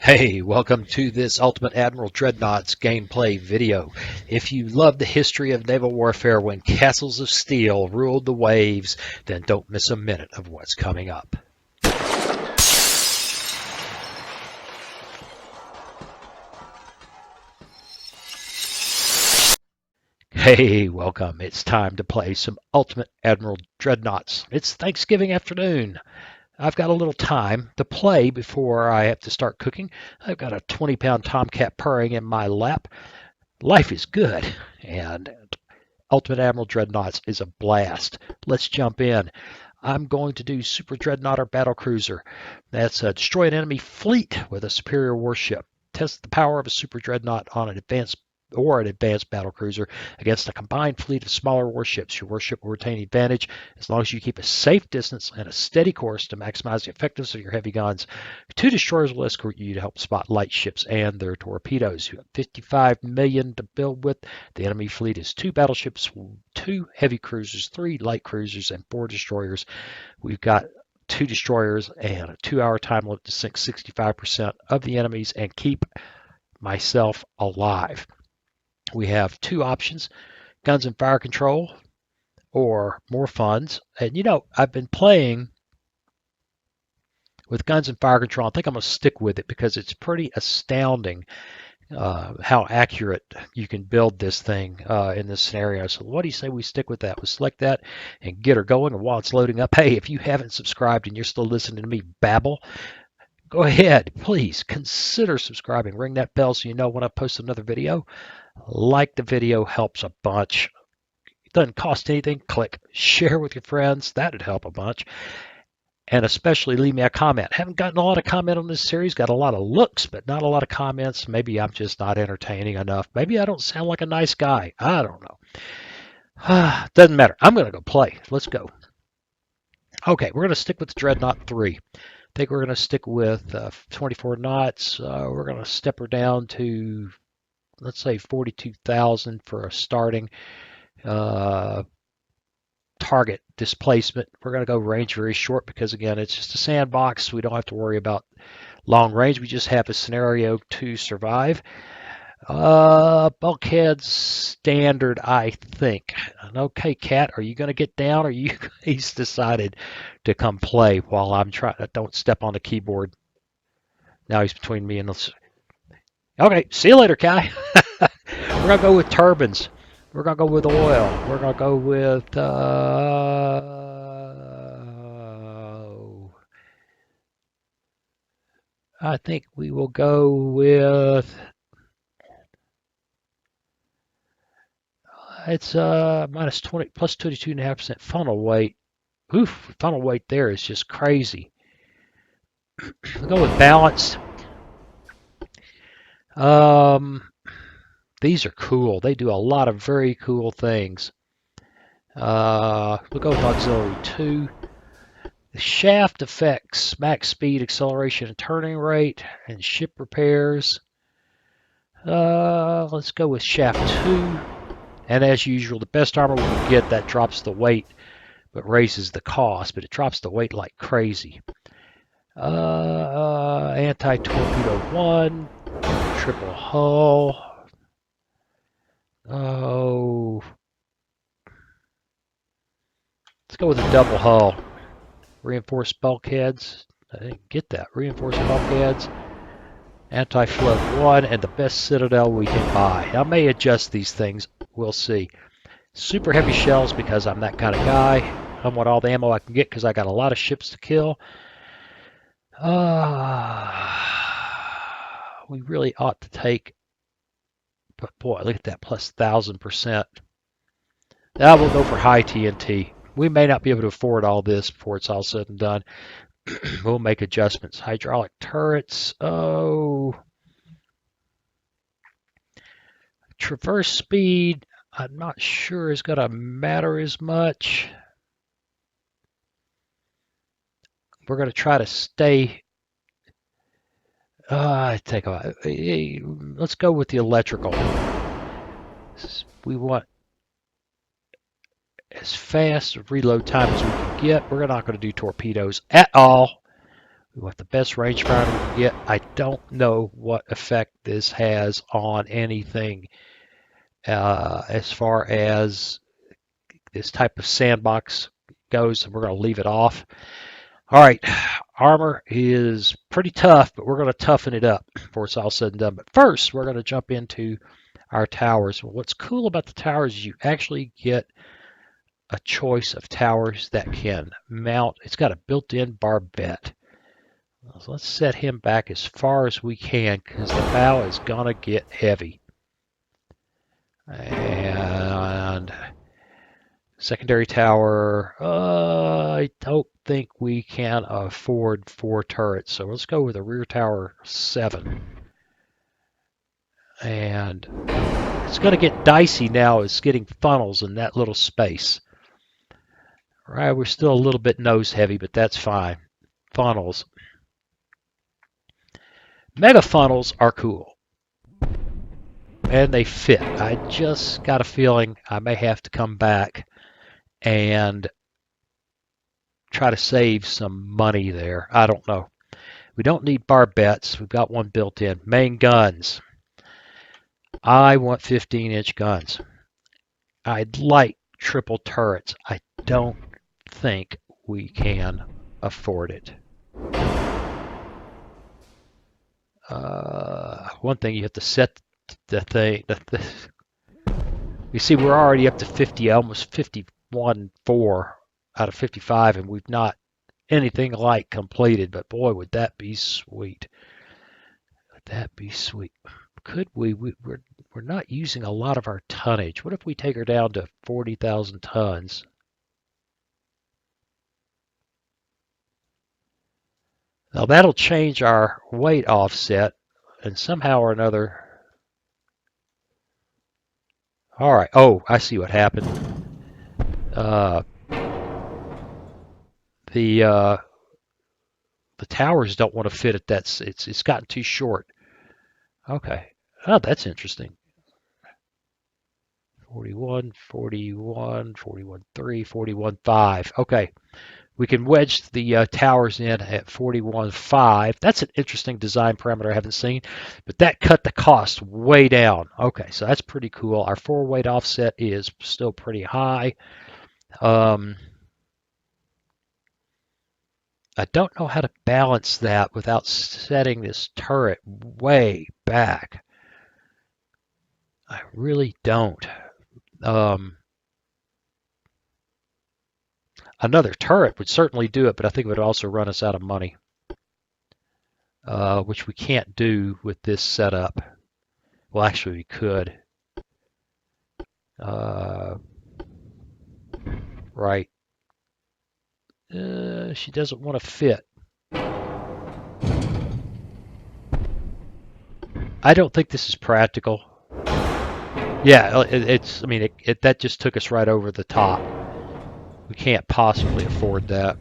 Hey, welcome to this Ultimate Admiral Dreadnoughts gameplay video. If you love the history of naval warfare when castles of steel ruled the waves, then don't miss a minute of what's coming up. Hey, welcome. It's time to play some Ultimate Admiral Dreadnoughts. It's Thanksgiving afternoon. I've got a little time to play before I have to start cooking. I've got a 20-pound tomcat purring in my lap. Life is good, and Ultimate Admiral Dreadnoughts is a blast. Let's jump in. I'm going to do Super Dreadnought or Battlecruiser. That's destroy an enemy fleet with a superior warship. Test the power of a Super Dreadnought on an advanced battlecruiser against a combined fleet of smaller warships. Your warship will retain advantage as long as you keep a safe distance and a steady course to maximize the effectiveness of your heavy guns. 2 destroyers will escort you to help spot light ships and their torpedoes. You have 55 million to build with. The enemy fleet is 2 battleships, 2 heavy cruisers, 3 light cruisers, and 4 destroyers. We've got 2 destroyers and a 2-hour time limit to sink 65% of the enemies and keep myself alive. We have 2 options, guns and fire control or more funds. And you know, I've been playing with guns and fire control. I think I'm going to stick with it because it's pretty astounding how accurate you can build this thing in this scenario. So what do you say we stick with that? We'll select that and get her going. And while it's loading up, hey, if you haven't subscribed and you're still listening to me babble, go ahead, please consider subscribing. Ring that bell so you know when I post another video. Like the video helps a bunch. It doesn't cost anything. Click share with your friends. That'd help a bunch. And especially leave me a comment. Haven't gotten a lot of comment on this series. Got a lot of looks, but not a lot of comments. Maybe I'm just not entertaining enough. Maybe I don't sound like a nice guy. I don't know. Doesn't matter. I'm going to go play. Let's go. Okay, we're going to stick with the Dreadnought 3. I think we're going to stick with 24 knots. We're going to step her down to, let's say, 42,000 for a starting target displacement. We're going to go range very short because, again, it's just a sandbox. We don't have to worry about long range. We just have a scenario to survive. Bulkhead standard, I think. And okay, Cat, are you going to get down? Or he's decided to come play while I'm trying. Don't step on the keyboard. Now he's between me and the. Okay, see you later, Kai. We're going to go with turbines. We're going to go with oil. We're going to go with I think we will go with it's minus 20 plus 22.5% funnel weight. Oof, funnel weight there is just crazy. We'll go with balanced. These are cool. They do a lot of very cool things. We'll go with auxiliary 2. The shaft affects max speed, acceleration, and turning rate, and ship repairs. Let's go with shaft 2. And as usual, the best armor we can get, that drops the weight, but raises the cost, but it drops the weight like crazy. Anti-torpedo 1, triple hull. Oh, let's go with a double hull. Reinforced bulkheads. I didn't get that. Reinforced bulkheads. Anti-float 1, and the best citadel we can buy. I may adjust these things. We'll see. Super heavy shells because I'm that kind of guy. I want all the ammo I can get because I got a lot of ships to kill. We really ought to take. But boy, look at that, plus 1,000%. Now we'll go for high TNT. We may not be able to afford all this before it's all said and done. We'll make adjustments. Hydraulic turrets. Oh. Traverse speed, I'm not sure is going to matter as much. We're going to try to stay. Let's go with the electrical. We want as fast a reload time as we can get. We're not going to do torpedoes at all. We want the best rangefinder we can get. I don't know what effect this has on anything as far as this type of sandbox goes, and we're going to leave it off. All right, armor is pretty tough, but we're going to toughen it up before it's all said and done. But first, we're going to jump into our towers. What's cool about the towers is you actually get a choice of towers that can mount. It's got a built-in barbette. So let's set him back as far as we can because the bow is going to get heavy. And secondary tower, I don't think we can afford 4 turrets. So let's go with a rear tower 7. And it's going to get dicey now. It's getting funnels in that little space. Right, we're still a little bit nose heavy, but that's fine. Funnels. Mega funnels are cool. And they fit. I just got a feeling I may have to come back and try to save some money there. I don't know. We don't need barbettes. We've got one built in. Main guns. I want 15-inch guns. I'd like triple turrets. I don't think we can afford it. One thing you have to set the thing. You see, we're already up to 50, almost 51.4 out of 55, and we've not anything like completed. But boy, would that be sweet! Would that be sweet? Could we? We're not using a lot of our tonnage. What if we take her down to 40,000 tons? Now that'll change our weight offset, and somehow or another. All right. Oh, I see what happened. The towers don't want to fit at that. It's gotten too short. Okay. Oh, that's interesting. 41, 41, 41.3, 41.5. Okay. We can wedge the towers in at 41.5. That's an interesting design parameter I haven't seen, but that cut the cost way down. Okay, so that's pretty cool. Our 4-weight offset is still pretty high. I don't know how to balance that without setting this turret way back. I really don't. Another turret would certainly do it, but I think it would also run us out of money, which we can't do with this setup. Well, actually, we could. Right. She doesn't want to fit. I don't think this is practical. Yeah, it's. I mean, that just took us right over the top. We can't possibly afford that.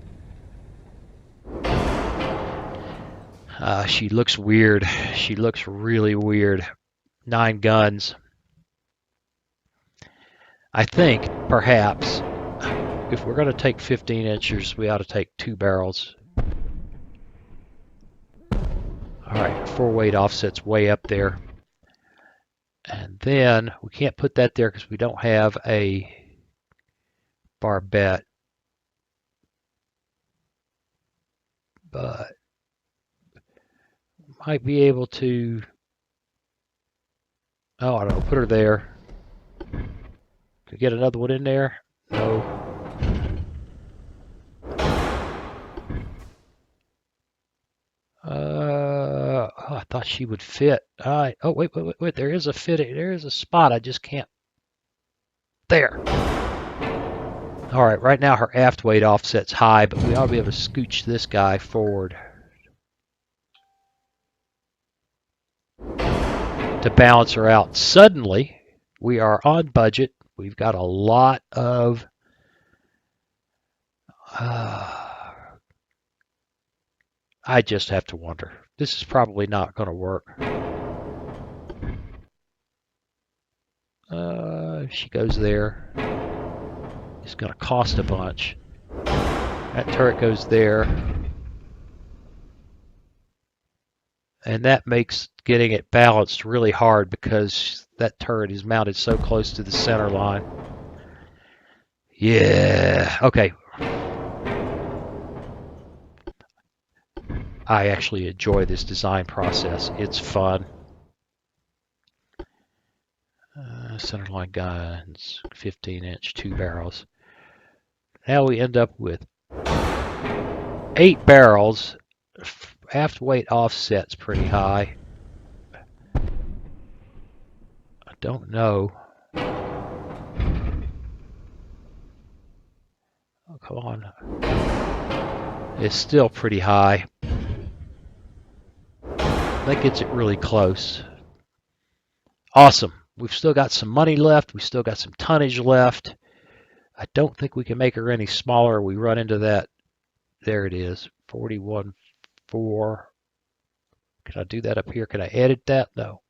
She looks weird. She looks really weird. 9 guns. I think, perhaps, if we're going to take 15 inches, we ought to take 2 barrels. All right, 4-weight offset's way up there. And then we can't put that there because we don't have a barbette. But might be able to, oh, I don't know, put her there. Could get another one in there? No. Oh, I thought she would fit. Oh, wait. There is a fitting. There is a spot. I just can't. There. All right. Right now, her aft weight offset's high, but we ought to be able to scooch this guy forward to balance her out. Suddenly, we are on budget. We've got a lot of I just have to wonder. This is probably not going to work. If she goes there, it's going to cost a bunch. That turret goes there. And that makes getting it balanced really hard because that turret is mounted so close to the center line. Yeah, okay. I actually enjoy this design process. It's fun. Centerline guns, 15-inch, 2 barrels. Now we end up with 8 barrels. Aft weight offset's pretty high. I don't know. Oh, come on. It's still pretty high. That gets it really close. Awesome. We've still got some money left. We've still got some tonnage left. I don't think we can make her any smaller. We run into that. There it is. 41.4. Can I do that up here? Can I edit that? No.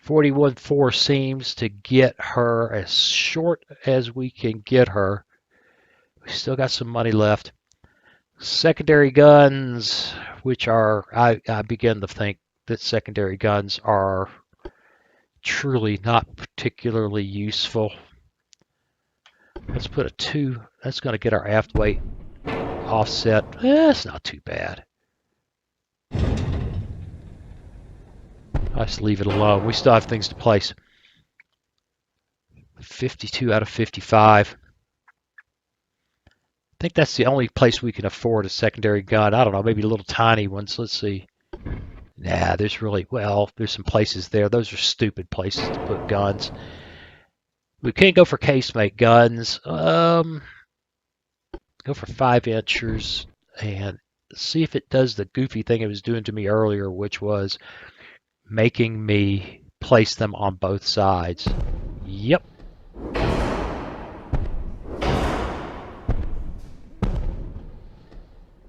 41.4 seems to get her as short as we can get her. We still got some money left. Secondary guns, which are, I begin to think that secondary guns are truly not particularly useful. Let's put a 2. That's going to get our aft weight offset. It's not too bad. I just leave it alone. We still have things to place. 52 out of 55. I think that's the only place we can afford a secondary gun. I don't know, maybe little tiny ones. Let's see. Nah, there's really, well, there's some places there. Those are stupid places to put guns. We can't go for casemate guns. Go for 5-inchers and see if it does the goofy thing it was doing to me earlier, which was making me place them on both sides. Yep.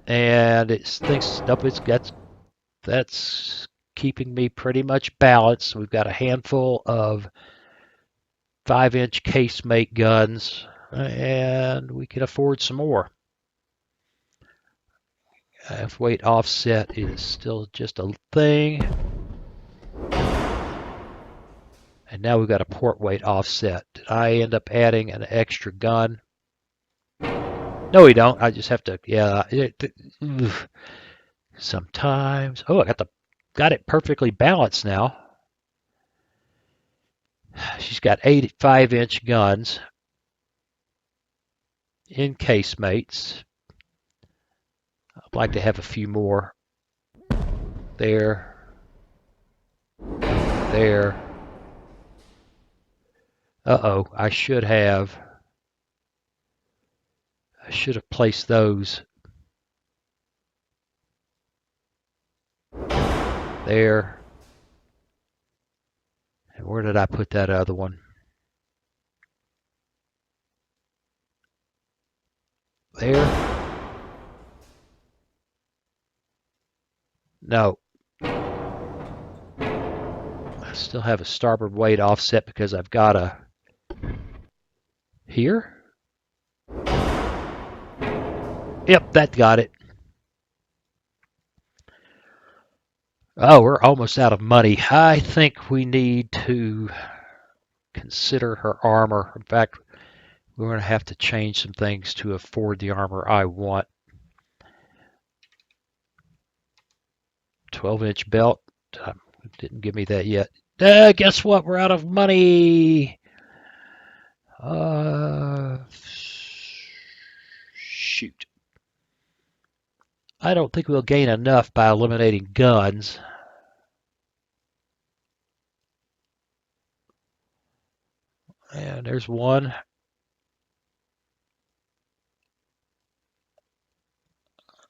And it thinks, nope, that's keeping me pretty much balanced. We've got a handful of 5-inch casemate guns, and we can afford some more. Half weight offset is still just a thing. And now we've got a port weight offset. Did I end up adding an extra gun? No, we don't. I just have to, yeah. Sometimes. Oh, I got it perfectly balanced now. She's got 8 5-inch guns in casemates. I'd like to have a few more. There. There. Uh-oh, I should have placed those there. And where did I put that other one? There. No. I still have a starboard weight offset because I've got a here. Yep, that got it. Oh, we're almost out of money. I think we need to consider her armor. In fact, we're going to have to change some things to afford the armor I want. 12-inch belt. Didn't give me that yet. Guess what? We're out of money. Shoot. I don't think we'll gain enough by eliminating guns. And there's one.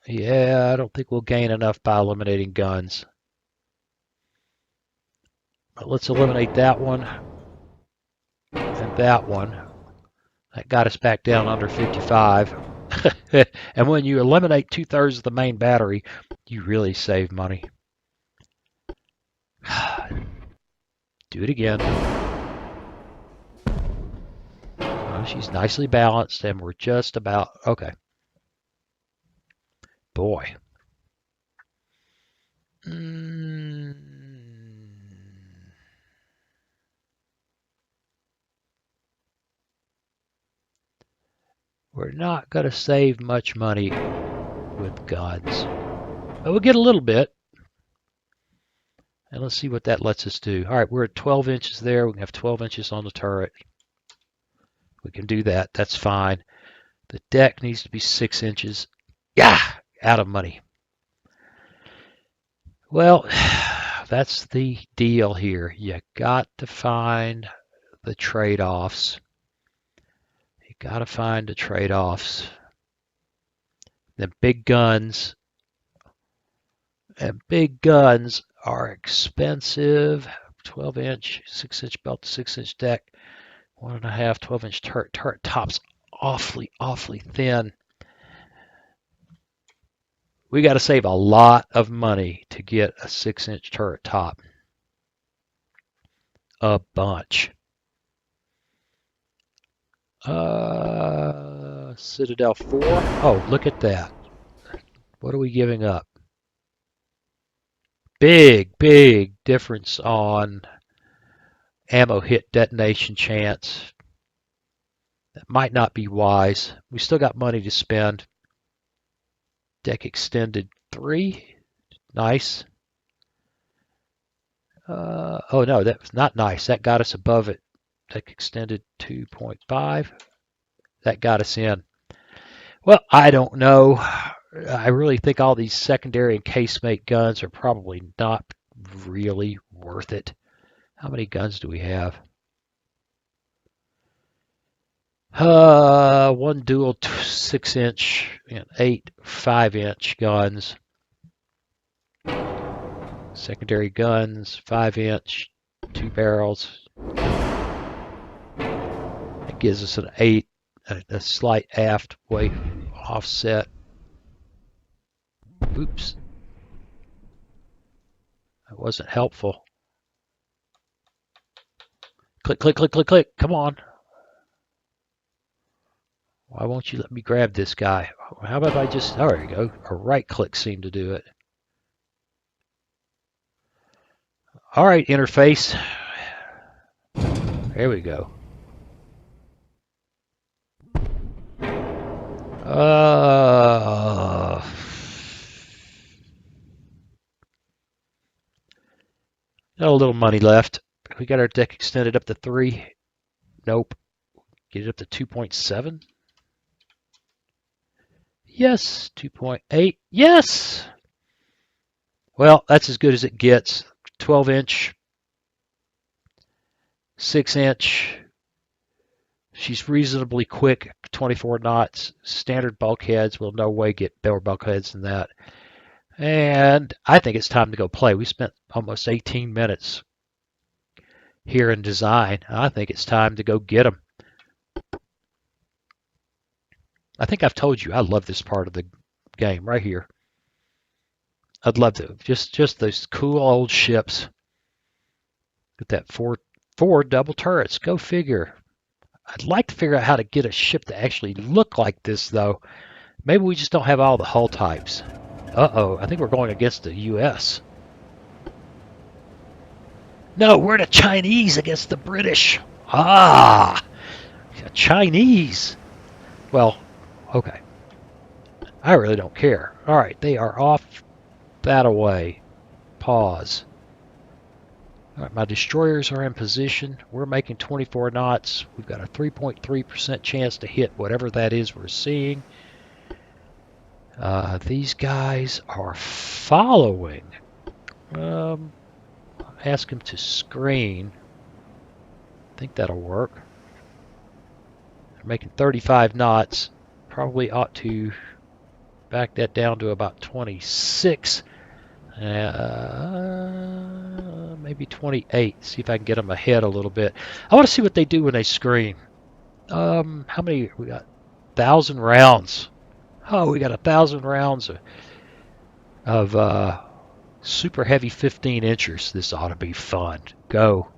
Yeah, I don't think we'll gain enough by eliminating guns. But let's eliminate that one and that one. That got us back down under 55. And when you eliminate 2/3 of the main battery, you really save money. Do it again. Oh, she's nicely balanced, and we're just about okay. Boy. we're not going to save much money with guns. But we'll get a little bit. And let's see what that lets us do. All right, we're at 12 inches there. We can have 12 inches on the turret. We can do that. That's fine. The deck needs to be 6 inches. Yeah, out of money. Well, that's the deal here. You got to find the trade-offs. You got to find the trade-offs. The big guns. And big guns are expensive. 12-inch, 6-inch belt to 6-inch deck. 1.5, 12-inch turret. Turret top's awfully thin. We got to save a lot of money to get a 6-inch turret top. A bunch. Citadel 4. Oh, look at that. What are we giving up? Big difference on ammo hit detonation chance. That might not be wise. We still got money to spend. Deck extended 3. Nice. Oh no, that was not nice. That got us above it. Deck extended 2.5. That got us in. Well, I don't know. I really think all these secondary and casemate guns are probably not really worth it. How many guns do we have? One dual 6-inch and 8 5-inch guns. Secondary guns, 5-inch, 2 barrels. That gives us an 8, a slight aft weight offset. Oops. That wasn't helpful. Click, click, click, click, click. Come on. Why won't you let me grab this guy? How about I just... Oh, there you go. A right click seemed to do it. All right, interface. There we go. Got a little money left. We got our deck extended up to 3. Nope. Get it up to 2.7. Yes. 2.8. Yes. Well, that's as good as it gets. 12-inch. 6-inch. She's reasonably quick. 24 knots. Standard bulkheads. We'll no way get better bulkheads than that. And I think it's time to go play. We spent almost 18 minutes here in design. I think it's time to go get them. I think I've told you I love this part of the game right here. I'd love to. Just those cool old ships. Get that four double turrets. Go figure. I'd like to figure out how to get a ship to actually look like this, though. Maybe we just don't have all the hull types. Uh-oh, I think we're going against the U.S. No, we're the Chinese against the British. Ah, Chinese. Well, okay. I really don't care. All right, they are off that away. Pause. All right, my destroyers are in position. We're making 24 knots. We've got a 3.3% chance to hit whatever that is we're seeing. These guys are following. Ask them to screen. I think that'll work. They're making 35 knots. Probably ought to back that down to about 26. Maybe 28. See if I can get them ahead a little bit. I want to see what they do when they screen. How many? We got 1,000 rounds. Oh, we got 1,000 rounds of super heavy 15-inchers. This ought to be fun. Go.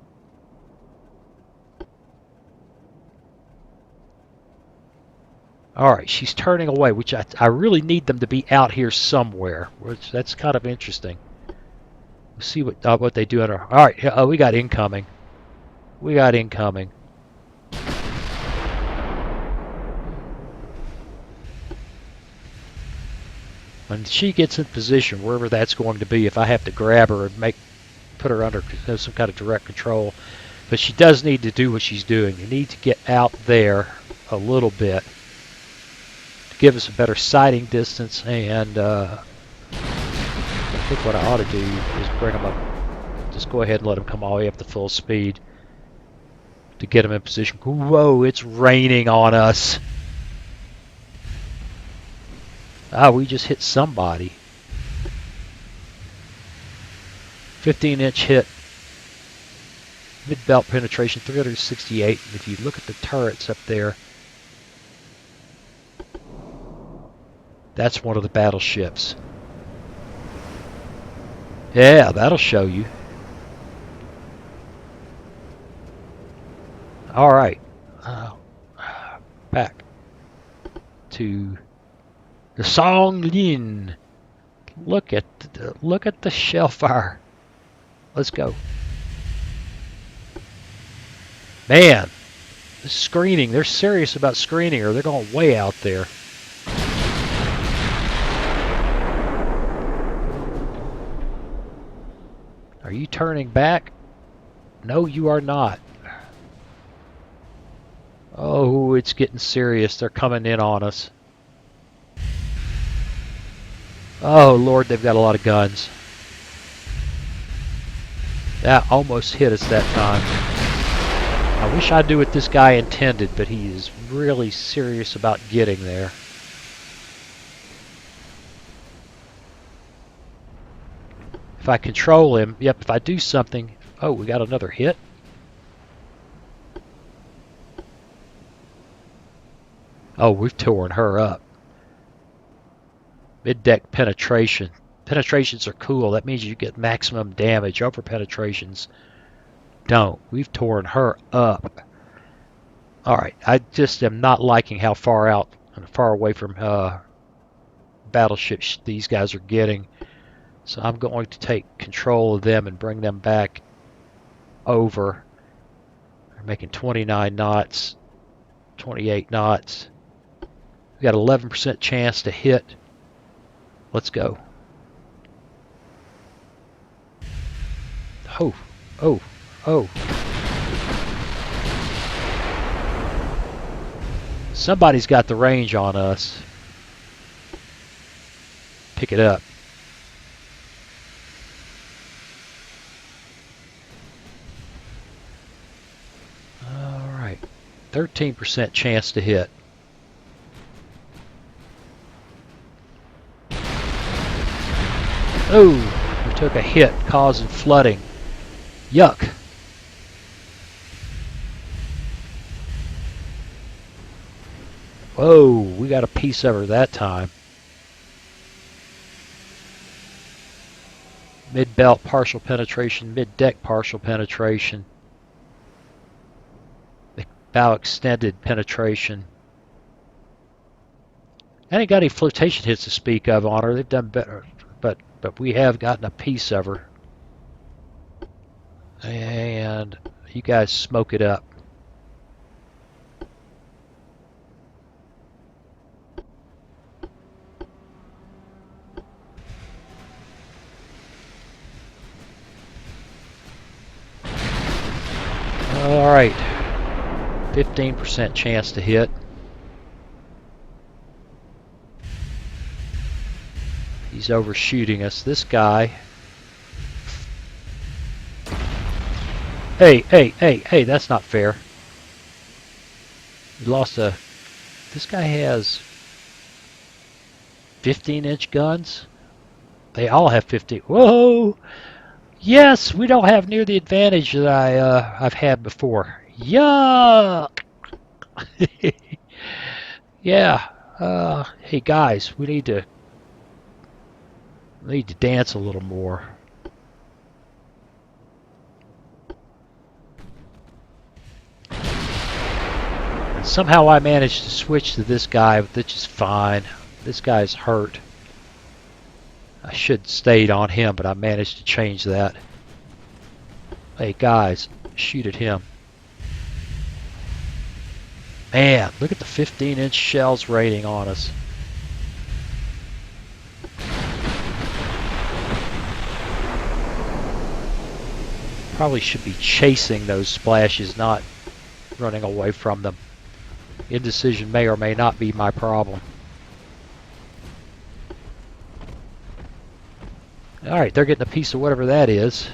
All right, she's turning away, which I really need them to be out here somewhere. Which that's kind of interesting. We'll see what they do. All right, oh, we got incoming. We got incoming. When she gets in position, wherever that's going to be, if I have to grab her and put her under some kind of direct control. But she does need to do what she's doing. You need to get out there a little bit to give us a better sighting distance. And I think what I ought to do is bring them up. Just go ahead and let them come all the way up to full speed to get them in position. Whoa, it's raining on us. Ah, we just hit somebody. 15-inch hit. Mid-belt penetration, 368. If you look at the turrets up there, that's one of the battleships. Yeah, that'll show you. All right. Back to the Song Lin. Look at the shell fire. Let's go. Man, the screening. They're serious about screening, or they're going way out there. Are you turning back? No, you are not. Oh, it's getting serious. They're coming in on us. Oh, Lord, they've got a lot of guns. That almost hit us that time. I wish I knew what this guy intended, but he is really serious about getting there. If I control him, yep, if I do something... Oh, we got another hit? Oh, we've torn her up. Mid-deck penetration. Penetrations are cool. That means you get maximum damage. Over penetrations don't. We've torn her up. Alright, I just am not liking how far out and far away from battleships these guys are getting. So I'm going to take control of them and bring them back over. They're making 29 knots, 28 knots. We got 11% chance to hit. Let's go. Oh, oh, oh. Somebody's got the range on us. Pick it up. All right. 13% chance to hit. Oh, we took a hit causing flooding. Yuck. Whoa, we got a piece of her that time. Mid-belt partial penetration, mid-deck partial penetration. Bow extended penetration. I ain't got any flotation hits to speak of on her. They've done better, but we have gotten a piece of her. And you guys smoke it up. All right, 15% chance to hit. He's overshooting us. This guy. Hey, that's not fair. We lost a... This guy has 15-inch guns. They all have 50. Whoa! Yes, we don't have near the advantage that I've had before. Yuck! Yeah. Hey guys, we need to dance a little more. And somehow I managed to switch to this guy, which is fine. This guy's hurt. I should have stayed on him, but I managed to change that. Hey guys, shoot at him. Man, look at the 15-inch shells raining on us. Probably should be chasing those splashes, not running away from them. Indecision may or may not be my problem. Alright, they're getting a piece of whatever that is.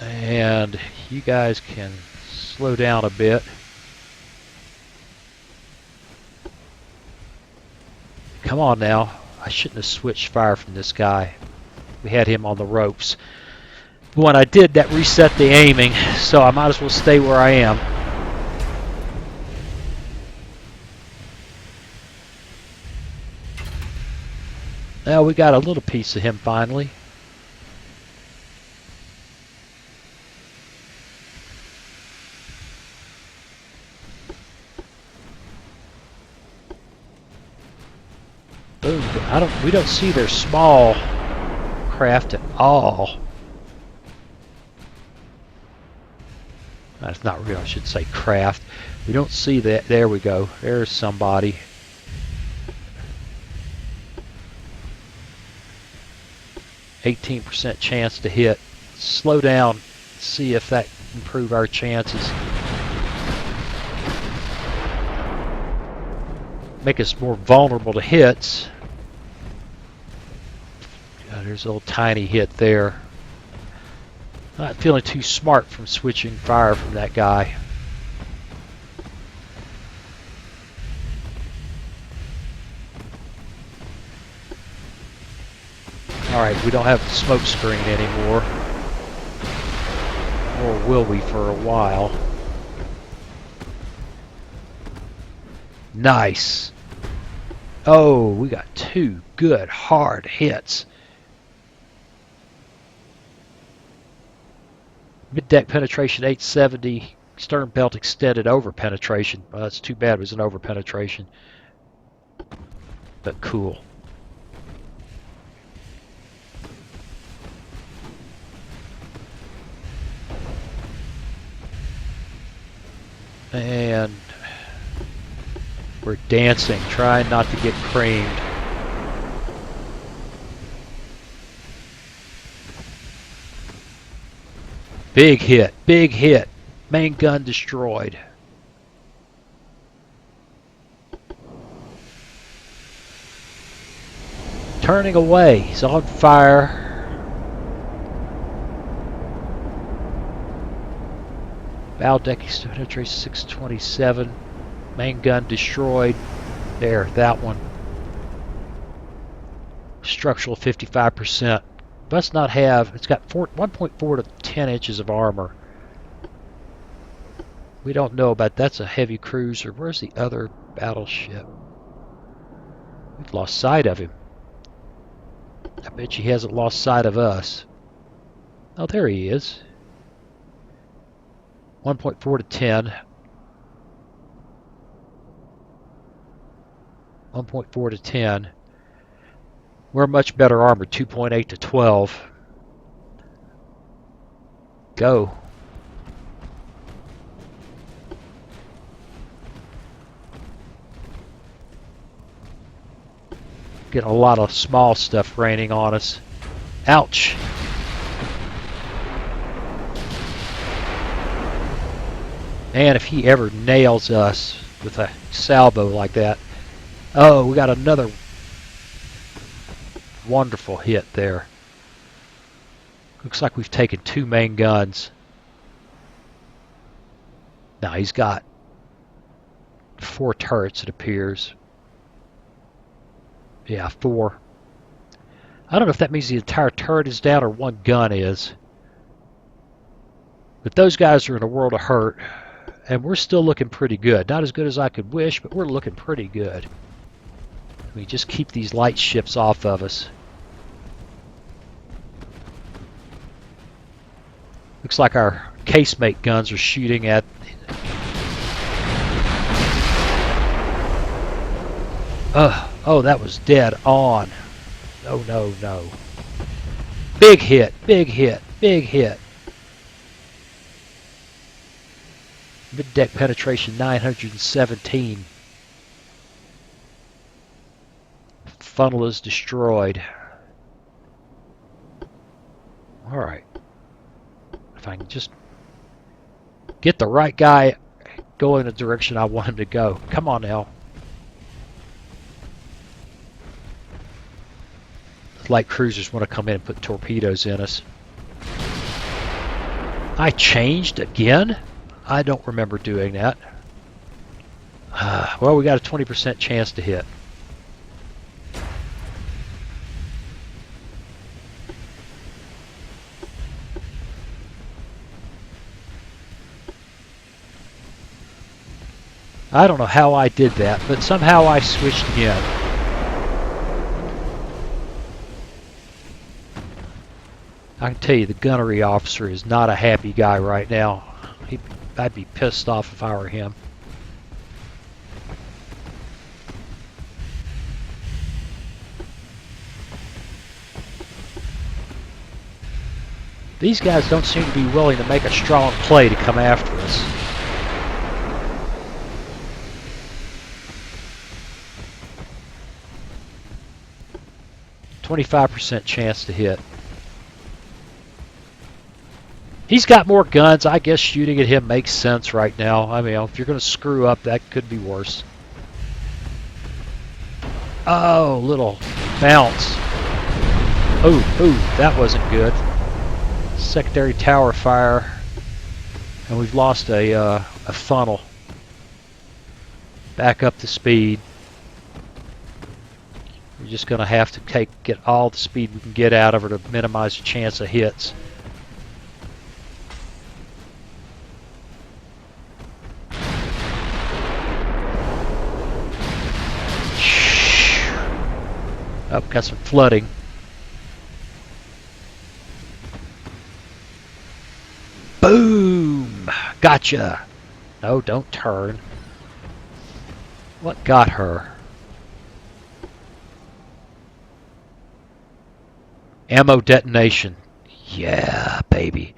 And you guys can slow down a bit. Come on now. I shouldn't have switched fire from this guy. We had him on the ropes. But when I did, that reset the aiming, so I might as well stay where I am. Now we got a little piece of him finally. Boom. We don't see their small craft at all. That's not real, I should say craft. We don't see that. There we go. There's somebody. %18 chance to hit. Slow down, see if that improve our chances. Make us more vulnerable to hits. There's a little tiny hit there. Not feeling too smart from switching fire from that guy. Alright, we don't have the smoke screen anymore. Or will we for a while. Nice. Oh, we got two good hard hits. Mid-deck penetration 870, stern belt extended over penetration. Well, that's too bad it was an over penetration. But cool. And we're dancing, trying not to get creamed. Big hit, big hit. Main gun destroyed. Turning away, he's on fire. Bow deck penetration 627. Main gun destroyed. There, that one. Structural 55%. Must not have, it's got 1.4 to 10 inches of armor. We don't know about, that's a heavy cruiser. Where's the other battleship? We've lost sight of him. I bet he hasn't lost sight of us. Oh, there he is. 1.4 to 10. 1.4 to 10. We're much better armored, 2.8 to 12. Go. Getting a lot of small stuff raining on us. Ouch. And if he ever nails us with a salvo like that. Oh, we got another wonderful hit there. Looks like we've taken two main guns. Now he's got 4 turrets, it appears. Yeah, 4. I don't know if that means the entire turret is down or one gun is. But those guys are in a world of hurt. And we're still looking pretty good. Not as good as I could wish, but we're looking pretty good. We just keep these light ships off of us. Looks like our casemate guns are shooting at... oh, that was dead on. No, no, no. Big hit, big hit, big hit. Mid-deck penetration 917. Funnel is destroyed. Alright. If I can just get the right guy going in the direction I want him to go. Come on now. Light cruisers want to come in and put torpedoes in us. I changed again? I don't remember doing that. Well, we got a 20% chance to hit. I don't know how I did that, but somehow I switched again. I can tell you the gunnery officer is not a happy guy right now. I'd be pissed off if I were him. These guys don't seem to be willing to make a strong play to come after us. %25 chance to hit. He's got more guns. I guess shooting at him makes sense right now. I mean, if you're going to screw up, that could be worse. Oh, little bounce. Oh, that wasn't good. Secondary tower fire. And we've lost a funnel. Back up to speed. We're just going to have to get all the speed we can get out of her to minimize the chance of hits. Oh, got some flooding. Boom! Gotcha! No, don't turn. What got her? Ammo detonation. Yeah, baby.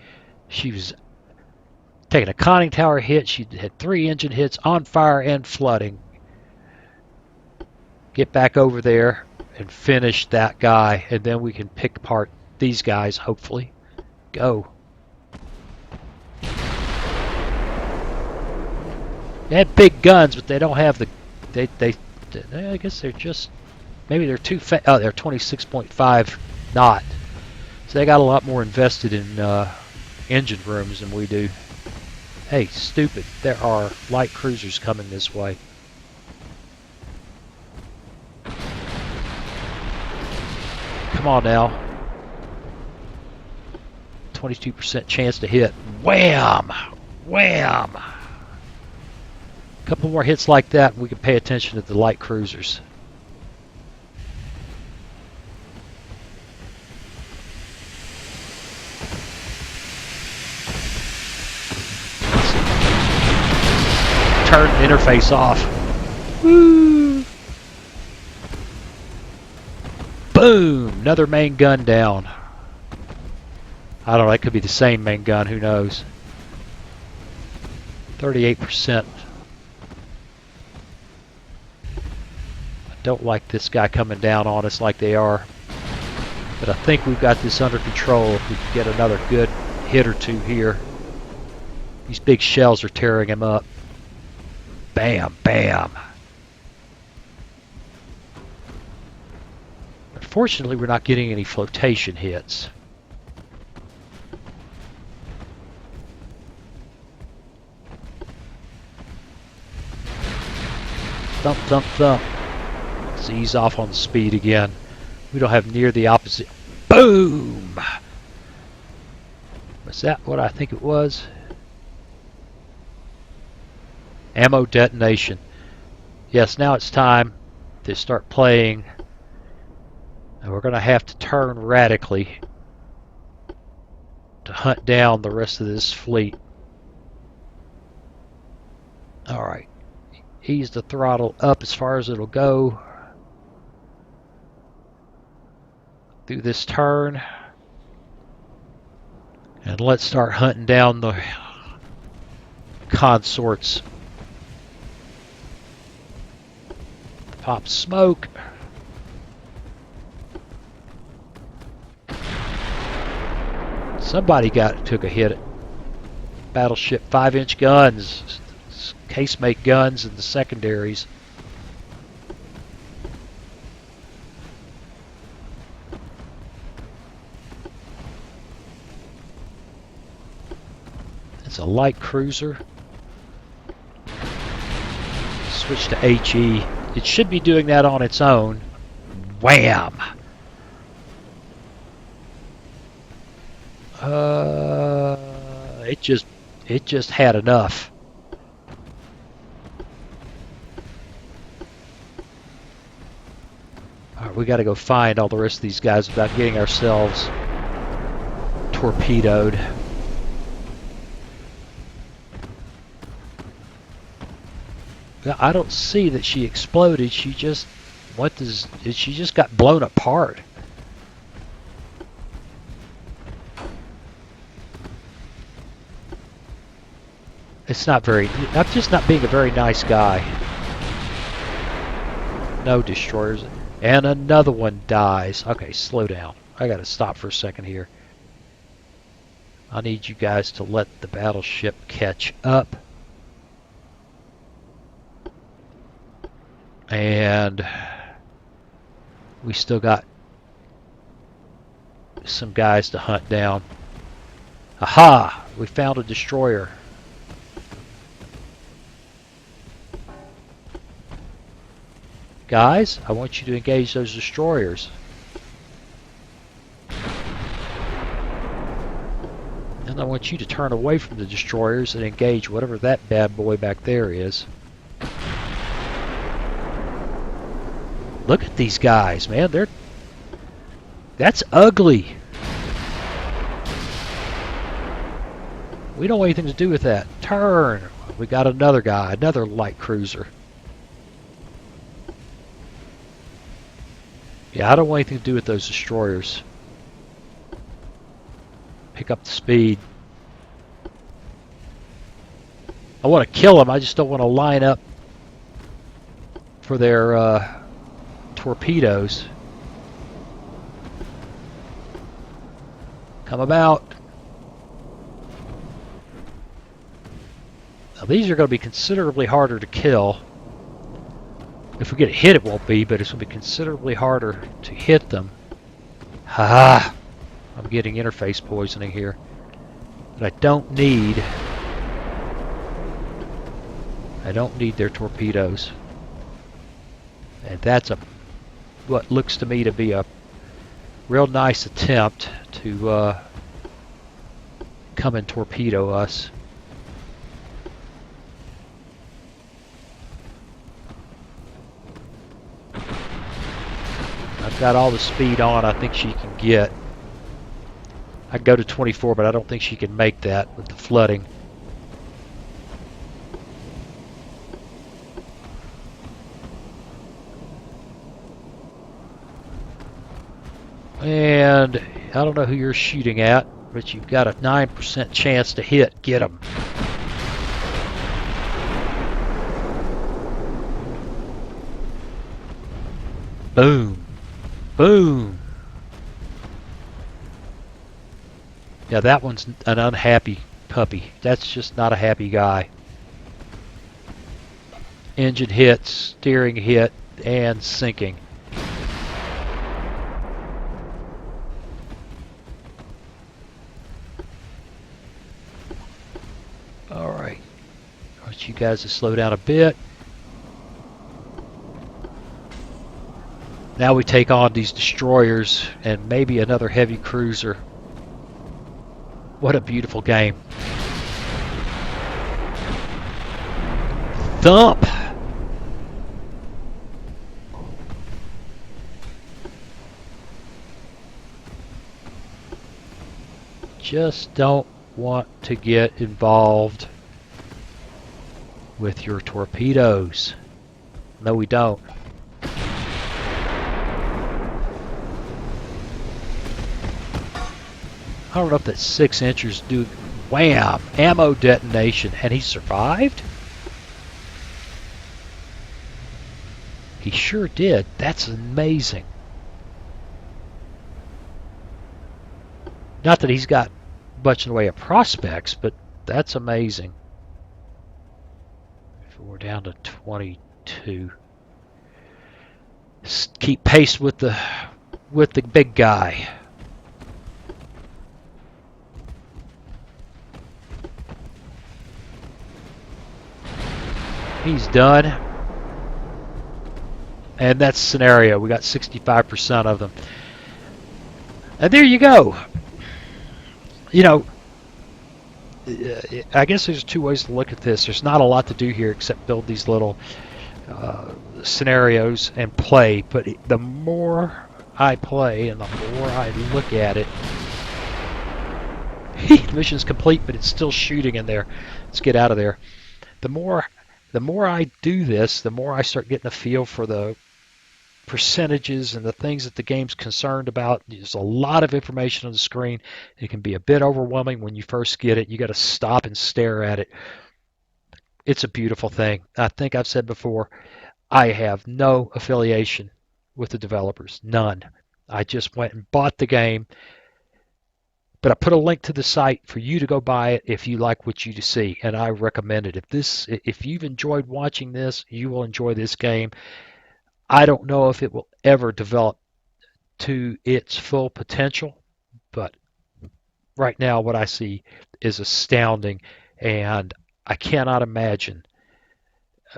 She was taking a conning tower hit. She had 3 engine hits, on fire and flooding. Get back over there and finish that guy, and then we can pick apart these guys, hopefully. Go. They have big guns, but they don't have the... I guess they're just... Maybe they're too fast. Oh, they're 26.5 knot. So they got a lot more invested in engine rooms than we do. Hey, stupid. There are light cruisers coming this way. Come on now. 22% chance to hit. Wham! Wham! A couple more hits like that and we can pay attention to the light cruisers. Turn the interface off. Woo! Boom! Another main gun down. I don't know, that could be the same main gun, who knows. 38%. I don't like this guy coming down on us like they are. But I think we've got this under control if we can get another good hit or two here. These big shells are tearing him up. Bam, bam. Unfortunately, we're not getting any flotation hits. Thump, thump, thump. Let's ease off on the speed again. We don't have near the opposite. Boom! Was that what I think it was? Ammo detonation. Yes, now it's time to start playing. And we're going to have to turn radically to hunt down the rest of this fleet. Alright. Ease the throttle up as far as it'll go. Do this turn. And let's start hunting down the consorts. Pop smoke. Somebody took a hit at battleship 5-inch guns, casemate guns in the secondaries. It's a light cruiser. Switch to HE. It should be doing that on its own. Wham! It just had enough. All right, we got to go find all the rest of these guys without getting ourselves torpedoed. I don't see that she exploded. She just she just got blown apart. It's not very. I'm just not being a very nice guy. No destroyers, and another one dies. Okay, slow down. I got to stop for a second here. I need you guys to let the battleship catch up. And we still got some guys to hunt down. Aha! We found a destroyer. Guys, I want you to engage those destroyers. And I want you to turn away from the destroyers and engage whatever that bad boy back there is. Look at these guys, man. That's ugly. We don't want anything to do with that. Turn. We got another guy, another light cruiser. Yeah, I don't want anything to do with those destroyers. Pick up the speed. I want to kill them. I just don't want to line up for their torpedoes. Come about. Now these are going to be considerably harder to kill. If we get a hit, it won't be, but it's going to be considerably harder to hit them. Ha! I'm getting interface poisoning here. But I don't need their torpedoes. And that's what looks to me to be a real nice attempt to come and torpedo us. I've got all the speed on I think she can get. I can go to 24, but I don't think she can make that with the flooding. And I don't know who you're shooting at, but you've got a 9% chance to hit. Get them. Boom. Boom. Yeah, that one's an unhappy puppy. That's just not a happy guy. Engine hit, steering hit, and sinking. Alright. I want you guys to slow down a bit. Now we take on these destroyers and maybe another heavy cruiser. What a beautiful game. Thump! Just don't want to get involved with your torpedoes. No, we don't. I don't know if that 6 inchers Wham! Ammo detonation. And he survived? He sure did. That's amazing. Not that he's got much in the way of prospects, but that's amazing. We're down to 22. Just keep pace with the big guy. He's done. And that's scenario. We got 65% of them. And there you go. You know, I guess there's two ways to look at this. There's not a lot to do here except build these little scenarios and play. But the more I play and the more I look at it, the mission's complete, but it's still shooting in there. Let's get out of there. The more I do this, the more I start getting a feel for the percentages and the things that the game's concerned about. There's a lot of information on the screen. It can be a bit overwhelming when you first get it. You got to stop and stare at it. It's a beautiful thing. I think I've said before, I have no affiliation with the developers. None. I just went and bought the game. But I put a link to the site for you to go buy it if you like what you see, and I recommend it. If you've enjoyed watching this, you will enjoy this game. I don't know if it will ever develop to its full potential, but right now what I see is astounding, and I cannot imagine,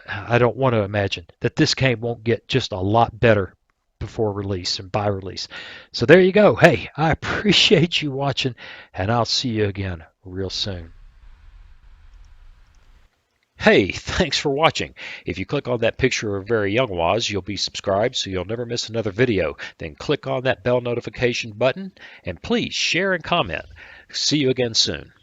I don't want to imagine, that this game won't get just a lot better before release and by release. So there you go. Hey, I appreciate you watching, and I'll see you again real soon. Hey, thanks for watching. If you click on that picture of Very Young Waz, you'll be subscribed so you'll never miss another video. Then click on that bell notification button, and please share and comment. See you again soon.